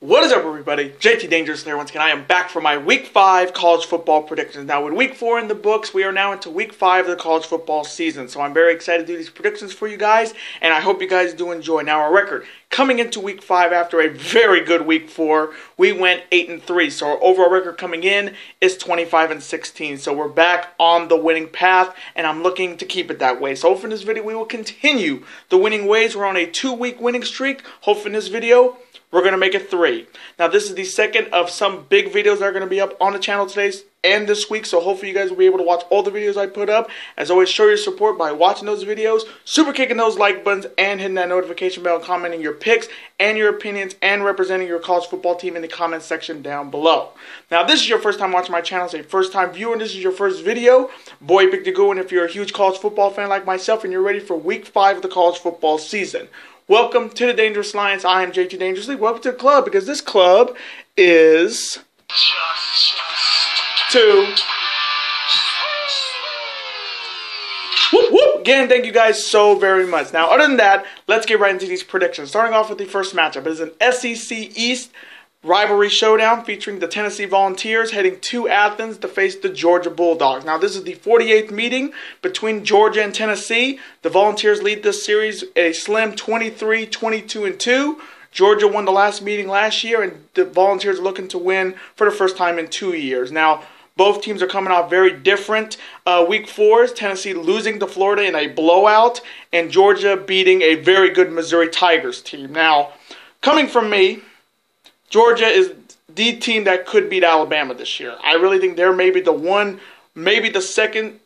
What is up, everybody? JT Dangerous here once again. I am back for my Week 5 college football predictions. Now, with Week 4 in the books, we are now into Week 5 of the college football season. So I'm very excited to do these predictions for you guys, and I hope you guys do enjoy. Now, our record coming into Week 5 after a very good Week 4, we went 8-3. So our overall record coming in is 25-16. So we're back on the winning path, and I'm looking to keep it that way. So hopefully in this video, we will continue the winning ways. We're on a 2-week winning streak. Hopefully in this video, we're going to make it 3. Now, this is the second of some big videos that are going to be up on the channel today and this week, so hopefully you guys will be able to watch all the videos I put up. As always, show your support by watching those videos, super kicking those like buttons, and hitting that notification bell, commenting your picks and your opinions, and representing your college football team in the comment section down below. Now, if this is your first time watching my channel, say first time viewer, and this is your first video, boy, big to go. And if you're a huge college football fan like myself and you're ready for Week 5 of the college football season, welcome to the Dangerous Alliance. I am JT Dangerously. Welcome to the club, because this club is Whoop, whoop. Again, thank you guys so very much. Now, other than that, let's get right into these predictions. Starting off with the first matchup. It is an SEC East Rivalry Showdown featuring the Tennessee Volunteers heading to Athens to face the Georgia Bulldogs. Now, this is the 48th meeting between Georgia and Tennessee. The Volunteers lead this series a slim 23-22-2. Georgia won the last meeting last year, and the Volunteers are looking to win for the first time in 2 years. Now, both teams are coming off very different Week 4s. Tennessee losing to Florida in a blowout, and Georgia beating a very good Missouri Tigers team. Now, coming from me, Georgia is the team that could beat Alabama this year. I really think they're maybe the second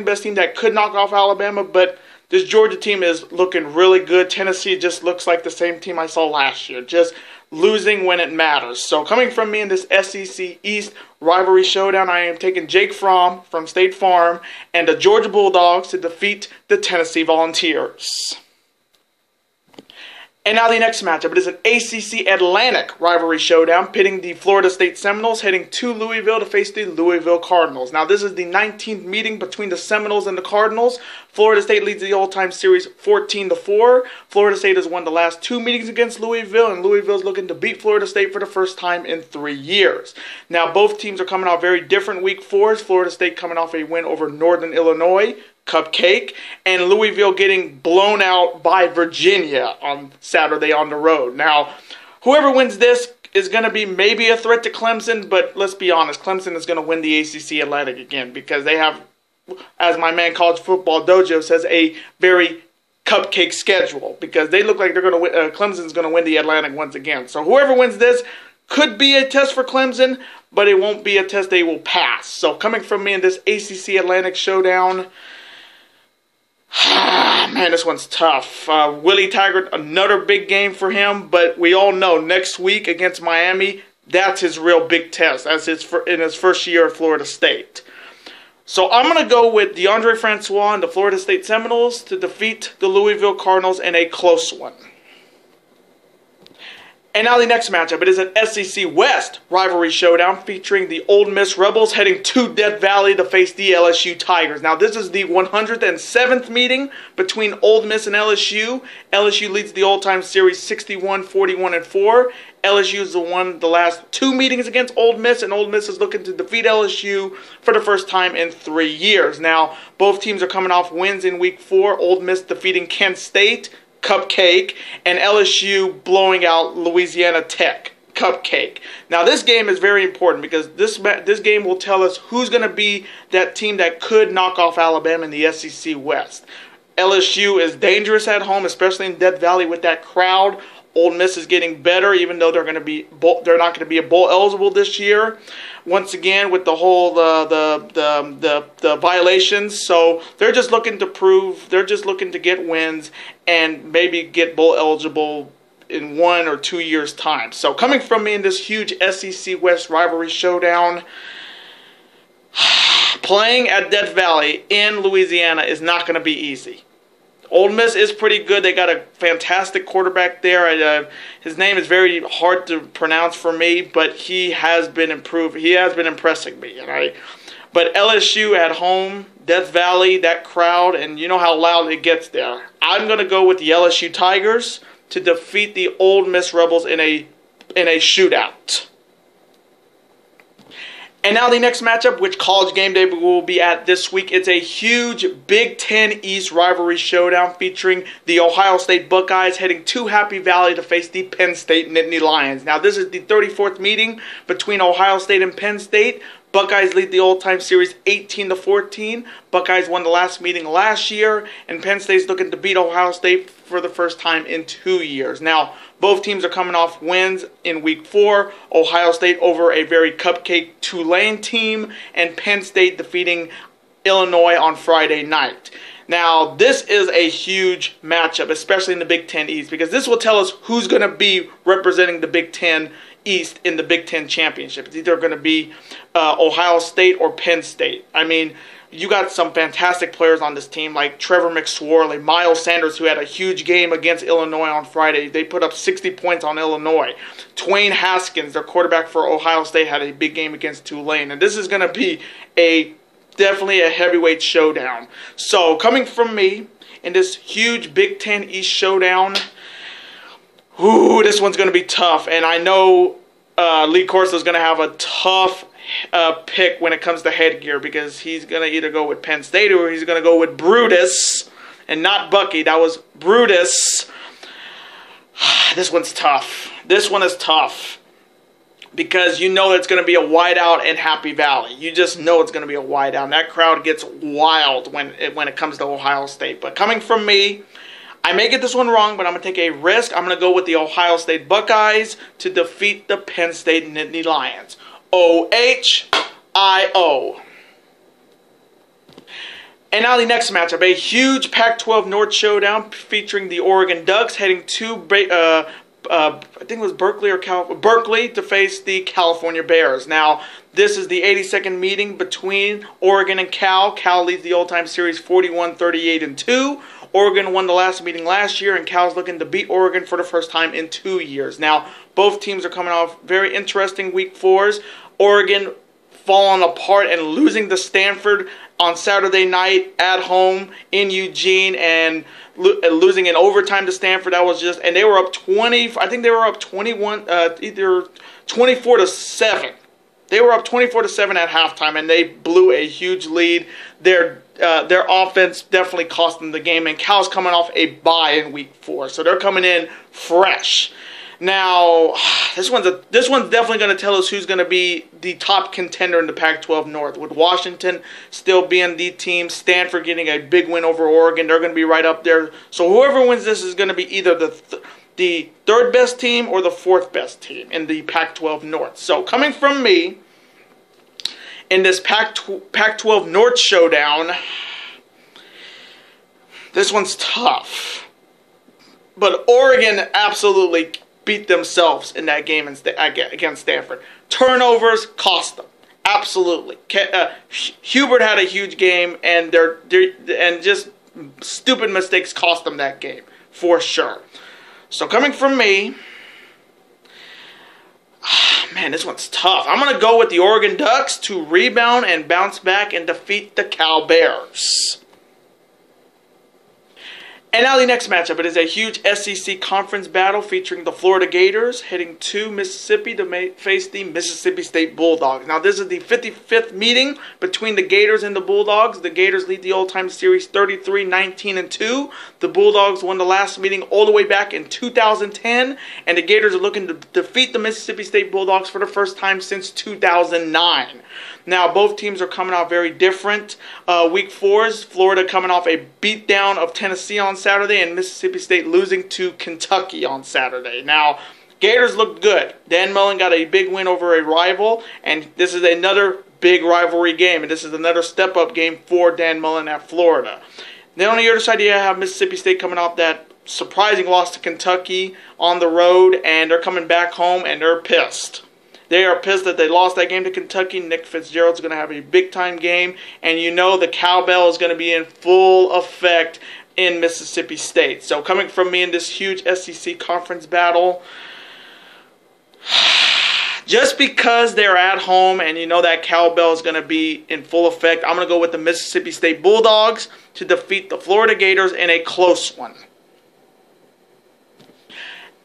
best team that could knock off Alabama, but this Georgia team is looking really good. Tennessee just looks like the same team I saw last year, just losing when it matters. So coming from me in this SEC East Rivalry Showdown, I am taking Jake Fromm from State Farm and the Georgia Bulldogs to defeat the Tennessee Volunteers. And now the next matchup. It is an Acc Atlantic Rivalry Showdown pitting the Florida State Seminoles heading to Louisville to face the Louisville Cardinals. Now, this is the 19th meeting between the Seminoles and the Cardinals. Florida State leads the all-time series 14-4. Florida State has won the last 2 meetings against Louisville, and Louisville is looking to beat Florida State for the first time in 3 years. Now, both teams are coming off very different Week 4s. Florida State coming off a win over Northern Illinois, cupcake, and Louisville getting blown out by Virginia on Saturday on the road. Now, whoever wins this is going to be maybe a threat to Clemson, but let's be honest, Clemson is going to win the ACC Atlantic again because they have, as my man College Football Dojo says, a very cupcake schedule because they look like they're going to win. Clemson's going to win the Atlantic once again. So whoever wins this could be a test for Clemson, but it won't be a test they will pass. So coming from me in this ACC Atlantic Showdown, man, this one's tough. Willie Taggart, another big game for him, but we all know next week against Miami, that's his real big test. That's in his first year at Florida State. So I'm going to go with DeAndre Francois and the Florida State Seminoles to defeat the Louisville Cardinals in a close one. And now the next matchup. It is an SEC West Rivalry Showdown featuring the Ole Miss Rebels heading to Death Valley to face the LSU Tigers. Now, this is the 107th meeting between Ole Miss and LSU. LSU leads the all-time series 61-41-4. LSU has won the last 2 meetings against Ole Miss, and Ole Miss is looking to defeat LSU for the first time in 3 years. Now, both teams are coming off wins in Week 4. Ole Miss defeating Kent State, cupcake, and LSU blowing out Louisiana Tech, cupcake. Now, this game is very important because this game will tell us who's going to be that team that could knock off Alabama in the SEC West. LSU is dangerous at home, especially in Death Valley with that crowd. Ole Miss is getting better, even though they're not going to be a bowl eligible this year. Once again, with the whole the violations, so they're just looking to prove, they're just looking to get wins and maybe get bowl eligible in 1 or 2 years' time. So coming from me in this huge SEC West Rivalry Showdown, playing at Death Valley in Louisiana is not going to be easy. Ole Miss is pretty good. They got a fantastic quarterback there. His name is very hard to pronounce for me, but he has been improved. He has been impressing me. Right? But LSU at home, Death Valley, that crowd, and you know how loud it gets there. I'm going to go with the LSU Tigers to defeat the Ole Miss Rebels in a shootout. And now the next matchup, which College Game Day will be at this week, it's a huge Big Ten East rivalry showdown featuring the Ohio State Buckeyes heading to Happy Valley to face the Penn State Nittany Lions. Now, this is the 34th meeting between Ohio State and Penn State. Buckeyes lead the all-time series 18-14. Buckeyes won the last meeting last year, and Penn State's looking to beat Ohio State for the first time in 2 years. Now, both teams are coming off wins in Week 4. Ohio State over a very cupcake Tulane team, and Penn State defeating Illinois on Friday night. Now, this is a huge matchup, especially in the Big Ten East, because this will tell us who's going to be representing the Big Ten East in the Big Ten Championship. It's either going to be Ohio State or Penn State. I mean, you got some fantastic players on this team like Trevor McSorley, Miles Sanders, who had a huge game against Illinois on Friday. They put up 60 points on Illinois. Twain Haskins, their quarterback for Ohio State, had a big game against Tulane. And this is going to be definitely a heavyweight showdown. So, coming from me in this huge Big Ten East showdown, this one's going to be tough. And I know Lee Corso is going to have a tough pick when it comes to headgear, because he's going to either go with Penn State or he's going to go with Brutus, and not Bucky. That was Brutus. This one's tough. This one is tough because you know it's going to be a whiteout in Happy Valley. You just know it's going to be a whiteout. And that crowd gets wild when it comes to Ohio State. But coming from me, I may get this one wrong, but I'm going to take a risk. I'm going to go with the Ohio State Buckeyes to defeat the Penn State Nittany Lions. OHIO. And now the next matchup, a huge Pac-12 North showdown featuring the Oregon Ducks heading to I think it was Berkeley to face the California Bears. Now, this is the 82nd meeting between Oregon and Cal. Cal leads the all-time series 41-38-2. Oregon won the last meeting last year, and Cal's looking to beat Oregon for the first time in 2 years. Now, both teams are coming off very interesting Week 4s. Oregon falling apart and losing to Stanford on Saturday night at home in Eugene, and losing in overtime to Stanford. That was just, and they were up 20. I think they were up 21, either 24-7. They were up 24-7 at halftime, and they blew a huge lead. Their offense definitely cost them the game, and Cal's coming off a bye in Week 4, so they're coming in fresh. Now, this one's definitely going to tell us who's going to be the top contender in the Pac-12 North. With Washington still being the team, Stanford getting a big win over Oregon, they're going to be right up there. So whoever wins this is going to be either the third best team or the fourth best team in the Pac-12 North. So coming from me in this Pac-12 North showdown, this one's tough. But Oregon absolutely beat themselves in that game against Stanford. Turnovers cost them. Absolutely. Hubert had a huge game, and just stupid mistakes cost them that game, for sure. So coming from me, man, this one's tough. I'm going to go with the Oregon Ducks to rebound and bounce back and defeat the Cal Bears. And now the next matchup, it is a huge SEC conference battle featuring the Florida Gators heading to Mississippi to face the Mississippi State Bulldogs. Now, this is the 55th meeting between the Gators and the Bulldogs. The Gators lead the all-time series 33-19-2. The Bulldogs won the last meeting all the way back in 2010, and the Gators are looking to defeat the Mississippi State Bulldogs for the first time since 2009. Now, both teams are coming out very different. Week 4s, Florida coming off a beatdown of Tennessee on Saturday, and Mississippi State losing to Kentucky on Saturday. Now, Gators looked good. Dan Mullen got a big win over a rival, and this is another big rivalry game, and this is another step-up game for Dan Mullen at Florida. Then on the other side, you have Mississippi State coming off that surprising loss to Kentucky on the road, and they're coming back home, and they're pissed. They are pissed that they lost that game to Kentucky. Nick Fitzgerald's going to have a big-time game, and you know the cowbell is going to be in full effect in Mississippi State. So coming from me in this huge SEC conference battle, just because they're at home and you know that cowbell is going to be in full effect, I'm going to go with the Mississippi State Bulldogs to defeat the Florida Gators in a close one.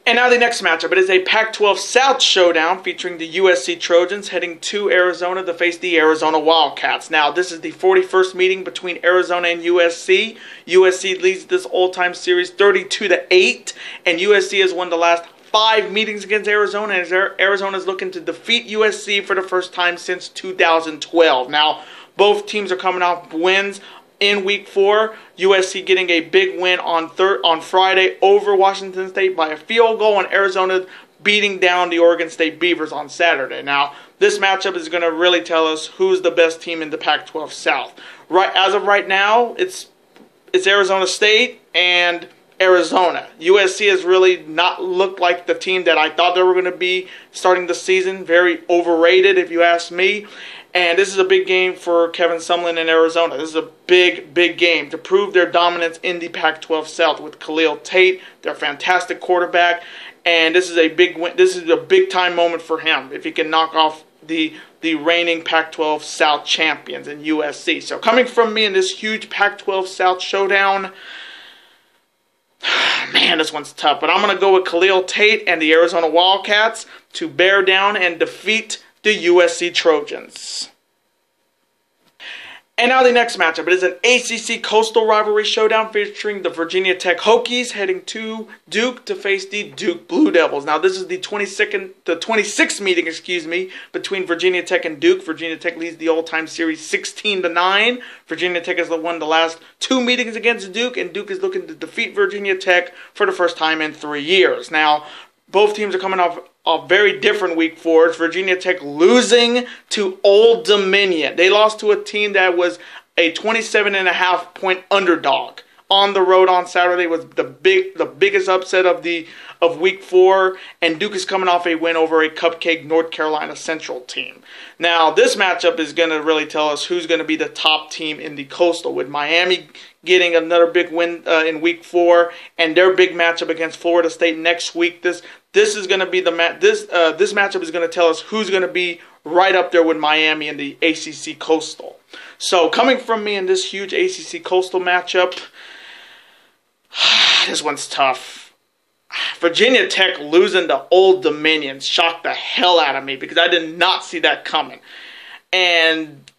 And now the next matchup. It is a Pac-12 South showdown featuring the USC Trojans heading to Arizona to face the Arizona Wildcats. Now, this is the 41st meeting between Arizona and USC. USC leads this all-time series 32-8, and USC has won the last 5 meetings against Arizona, as Arizona is looking to defeat USC for the first time since 2012. Now, both teams are coming off wins in Week 4, USC getting a big win on Friday over Washington State by a field goal, and Arizona beating down the Oregon State Beavers on Saturday. Now, this matchup is going to really tell us who's the best team in the Pac-12 South. Right as of right now, it's Arizona State and Arizona. USC has really not looked like the team that I thought they were going to be starting the season. Very overrated, if you ask me. And this is a big game for Kevin Sumlin in Arizona. This is a big, big game to prove their dominance in the Pac-12 South with Khalil Tate, their fantastic quarterback. And this is a big win. This is a big-time moment for him if he can knock off the reigning Pac-12 South champions in USC. So coming from me in this huge Pac-12 South showdown, man, this one's tough. But I'm going to go with Khalil Tate and the Arizona Wildcats to bear down and defeat the USC Trojans. And now the next matchup. It is an ACC Coastal Rivalry showdown featuring the Virginia Tech Hokies heading to Duke to face the Duke Blue Devils. Now this is the 26th meeting, between Virginia Tech and Duke. Virginia Tech leads the all-time series 16-9. Virginia Tech has won the last 2 meetings against Duke, and Duke is looking to defeat Virginia Tech for the first time in 3 years. Now, both teams are coming off a very different Week 4. It's Virginia Tech losing to Old Dominion. They lost to a team that was a 27.5 point underdog on the road on Saturday. It was the biggest upset of Week 4, and Duke is coming off a win over a cupcake North Carolina Central team. Now, this matchup is going to really tell us who's going to be the top team in the Coastal, with Miami getting another big win in Week 4, and their big matchup against Florida State next week. This is going to be this matchup is going to tell us who's going to be right up there with Miami in the ACC Coastal. So coming from me in this huge ACC Coastal matchup, this one's tough. Virginia Tech losing to Old Dominion shocked the hell out of me because I did not see that coming. And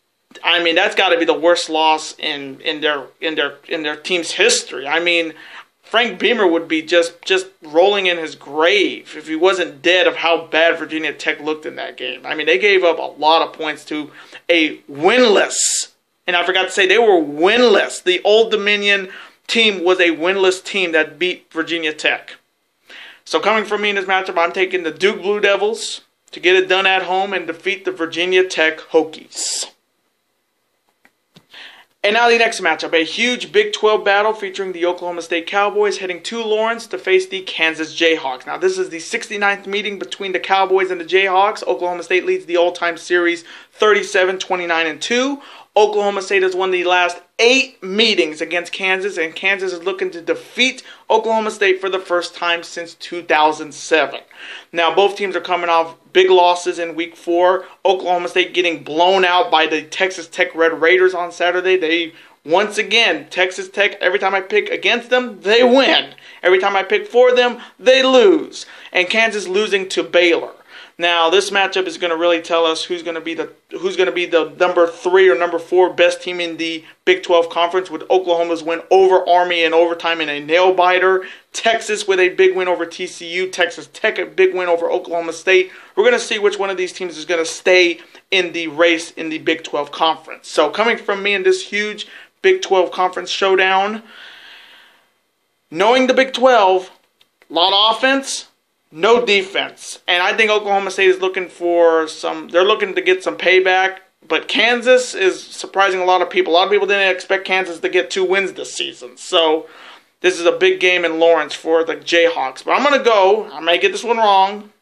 I mean, that's got to be the worst loss in their team's history. I mean, Frank Beamer would be just rolling in his grave if he wasn't dead of how bad Virginia Tech looked in that game. I mean, they gave up a lot of points to a winless, and I forgot to say they were winless. The Old Dominion team was a winless team that beat Virginia Tech. So coming from me in this matchup, I'm taking the Duke Blue Devils to get it done at home and defeat the Virginia Tech Hokies. And now the next matchup, a huge Big 12 battle featuring the Oklahoma State Cowboys heading to Lawrence to face the Kansas Jayhawks. Now this is the 69th meeting between the Cowboys and the Jayhawks. Oklahoma State leads the all-time series 37-29-2. Oklahoma State has won the last 8 meetings against Kansas, and Kansas is looking to defeat Oklahoma State for the first time since 2007. Now, both teams are coming off big losses in Week 4. Oklahoma State getting blown out by the Texas Tech Red Raiders on Saturday. Once again, Texas Tech, every time I pick against them, they win. Every time I pick for them, they lose. And Kansas losing to Baylor. Now, this matchup is going to really tell us who's going to be the number 3 or number 4 best team in the Big 12 Conference, with Oklahoma's win over Army in overtime in a nail-biter. Texas with a big win over TCU. Texas Tech a big win over Oklahoma State. We're going to see which one of these teams is going to stay in the race in the Big 12 Conference. So coming from me in this huge Big 12 Conference showdown, knowing the Big 12, a lot of offense, no defense. And I think Oklahoma State is looking they're looking to get some payback. But Kansas is surprising a lot of people. A lot of people didn't expect Kansas to get 2 wins this season. So this is a big game in Lawrence for the Jayhawks. But I may get this one wrong.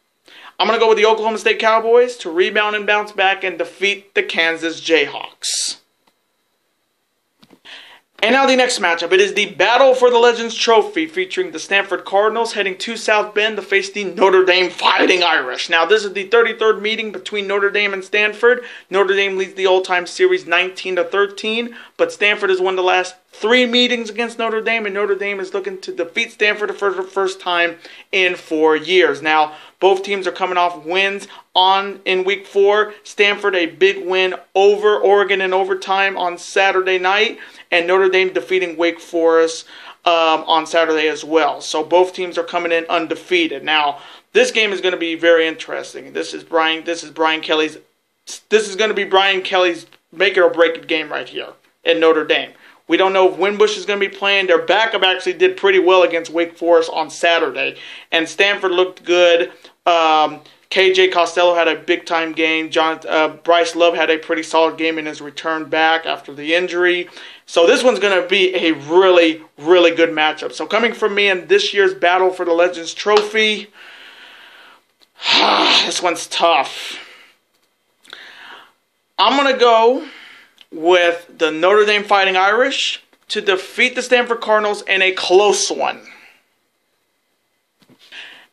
I'm going to go with the Oklahoma State Cowboys to rebound and bounce back and defeat the Kansas Jayhawks. And now the next matchup. It is the Battle for the Legends Trophy featuring the Stanford Cardinals heading to South Bend to face the Notre Dame Fighting Irish. Now, this is the 33rd meeting between Notre Dame and Stanford. Notre Dame leads the all-time series 19-13, but Stanford has won the last 3 meetings against Notre Dame, and Notre Dame is looking to defeat Stanford for the first time in 4 years. Now, both teams are coming off wins in Week 4. Stanford, a big win over Oregon in overtime on Saturday night, and Notre Dame defeating Wake Forest on Saturday as well. So both teams are coming in undefeated. Now, this game is going to be very interesting. This is going to be Brian Kelly's make it or break it game right here at Notre Dame. We don't know if Winbush is going to be playing. Their backup actually did pretty well against Wake Forest on Saturday, and Stanford looked good. KJ Costello had a big-time game. Bryce Love had a pretty solid game in his return back after the injury. So this one's going to be a really, really good matchup. So coming from me in this year's battle for the Legends Trophy, this one's tough. I'm going to go with the Notre Dame Fighting Irish to defeat the Stanford Cardinals in a close one.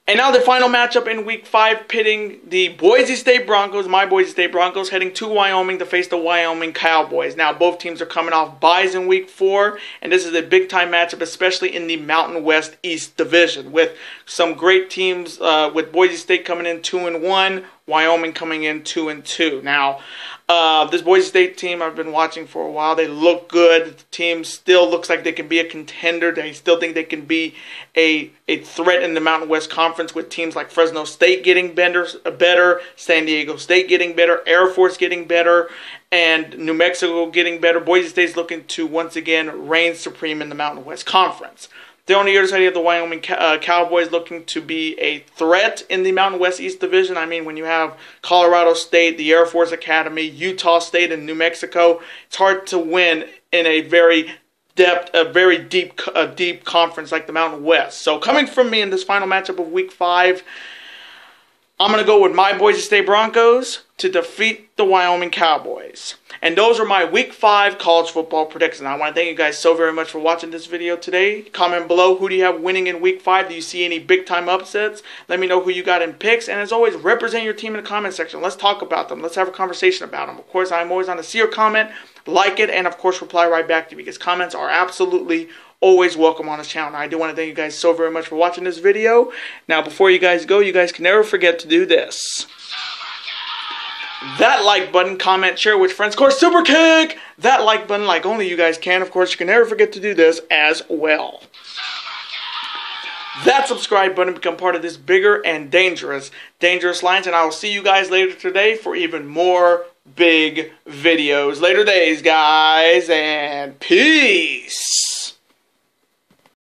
And now the final matchup in Week 5, pitting the Boise State Broncos, my Boise State Broncos, heading to Wyoming to face the Wyoming Cowboys. Now, both teams are coming off byes in Week 4, and this is a big-time matchup, especially in the Mountain West East Division, with some great teams, with Boise State coming in 2-1, Wyoming coming in 2-2. Now, this Boise State team I've been watching for a while. They look good. The team still looks like they can be a contender. They still think they can be a threat in the Mountain West Conference, with teams like Fresno State getting better, San Diego State getting better, Air Force getting better, and New Mexico getting better. Boise State's looking to once again reign supreme in the Mountain West Conference. Then on the other side, you have the Wyoming Cowboys looking to be a threat in the Mountain West East Division. I mean, when you have Colorado State, the Air Force Academy, Utah State, and New Mexico, it's hard to win in a very deep conference like the Mountain West. So coming from me in this final matchup of Week 5, I'm going to go with my Boise State Broncos to defeat the Wyoming Cowboys. And those are my Week 5 college football predictions. I want to thank you guys so very much for watching this video today. Comment below, who do you have winning in Week 5? Do you see any big-time upsets? Let me know who you got in picks. And as always, represent your team in the comment section. Let's talk about them. Let's have a conversation about them. Of course, I'm always on to see your comment, like it, and of course, reply right back to you, because comments are absolutely always welcome on this channel. I do want to thank you guys so very much for watching this video. Now, before you guys go, you guys can never forget to do this. That like button, comment, share with friends. Of course, super kick that like button like only you guys can. Of course, you can never forget to do this as well. That subscribe button, become part of this bigger and dangerous alliance. And I will see you guys later today for even more big videos. Later days, guys, and peace.